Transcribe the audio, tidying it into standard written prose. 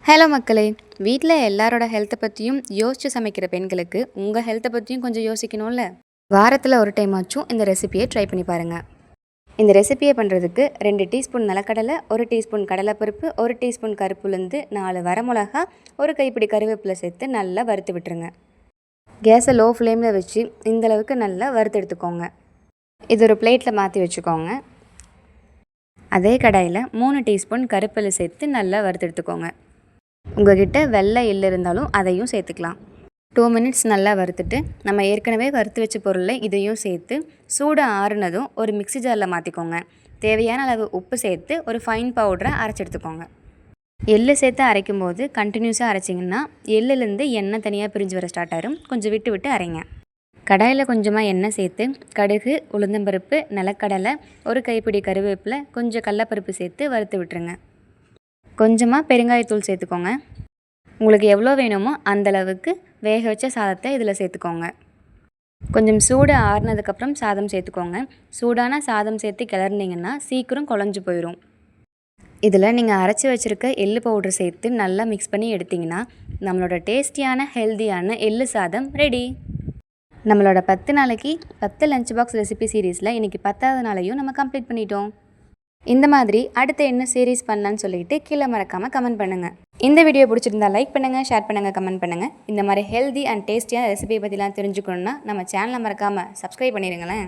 Hello மக்களே, வீட்டில் எல்லாரோட ஹெல்த்தை பற்றியும் யோசித்து சமைக்கிற பெண்களுக்கு உங்கள் ஹெல்த்தை பற்றியும் கொஞ்சம் யோசிக்கணும்ல. வாரத்தில் ஒரு டைம் ஆச்சும் இந்த ரெசிபியை ட்ரை பண்ணி பாருங்கள். இந்த ரெசிபியை பண்ணுறதுக்கு 2 டீஸ்பூன் நிலக்கடலை, 1 டீஸ்பூன் கடலைப்பருப்பு, 1 டீஸ்பூன் கருப்புளுந்து, 4 வரமிளகா, 1 கைப்பிடி கருவேப்பிலை சேர்த்து நல்லா வறுத்து விட்டுருங்க. கேஸை லோ ஃப்ளேமில் வச்சு இந்தளவுக்கு நல்லா வறுத்து எடுத்துக்கோங்க. இது ஒரு பிளேட்டில் மாற்றி வச்சுக்கோங்க. அதே கடாயில் 3 டீஸ்பூன் கருப்பெல்லு சேர்த்து நல்லா வறுத்து எடுத்துக்கோங்க. உங்கள்கிட்ட வெள்ளை எள்ளு இருந்தாலும் அதையும் சேர்த்துக்கலாம். 2 மினிட்ஸ் நல்லா வறுத்துட்டு நம்ம ஏற்கனவே வறுத்து வச்ச பொருளை இதையும் சேர்த்து சூடு ஆறுனதும் ஒரு மிக்ஸி ஜாரில் மாற்றிக்கோங்க. தேவையான அளவு உப்பு சேர்த்து ஒரு ஃபைன் பவுடரை அரைச்சி எடுத்துக்கோங்க. எள்ளு சேர்த்து அரைக்கும் போது கண்டினியூஸாக அரைச்சிங்கன்னா எள்ளுலேருந்து எண்ணெய் தனியாக பிரிஞ்சு வர ஸ்டார்ட் ஆகும். கொஞ்சம் விட்டு விட்டு அரைங்க. கடாயில் கொஞ்சமாக எண்ணெய் சேர்த்து கடுகு, உளுந்தம்பருப்பு, நிலக்கடலை, 1 கைப்பிடி கருவேப்பிலை, கொஞ்சம் கடலைப்பருப்பு சேர்த்து வறுத்து விட்டுருங்க. கொஞ்சமாக பெருங்காயத்தூள் சேர்த்துக்கோங்க. உங்களுக்கு எவ்வளோ வேணுமோ அந்தளவுக்கு வேக வச்ச சாதத்தை இதில் சேர்த்துக்கோங்க. கொஞ்சம் சூடு ஆறுனதுக்கப்புறம் சாதம் சேர்த்துக்கோங்க. சூடான சாதம் சேர்த்து கிளறினீங்கன்னா சீக்கிரம் குழஞ்சி போயிடும். இதில் நீங்கள் அரைச்சி வச்சுருக்க எள்ளு பவுடர் சேர்த்து நல்லா மிக்ஸ் பண்ணி எடுத்திங்கன்னா நம்மளோட டேஸ்டியான ஹெல்த்தியான எள்ளு சாதம் ரெடி. நம்மளோட 10 நாளைக்கு 10 லஞ்ச் பாக்ஸ் ரெசிபி சீரீஸில் இன்றைக்கி 10வது நாளையும் நம்ம கம்ப்ளீட் பண்ணிட்டோம். இந்த மாதிரி அடுத்து என்ன சீரீஸ் பண்ணலான்னு சொல்லிட்டு கீழே மறக்காமல் கமெண்ட் பண்ணுங்கள். இந்த வீடியோ பிடிச்சிருந்தா லைக் பண்ணுங்கள், ஷேர் பண்ணுங்கள், கமெண்ட் பண்ணுங்கள். இந்த மாதிரி ஹெல்தி அண்ட் டேஸ்டியான ரெசிபி பற்றிலாம் தெரிஞ்சுக்கணுன்னா நம்ம சேனலை மறக்காமல் சப்ஸ்கிரைப் பண்ணிடுங்களேன்.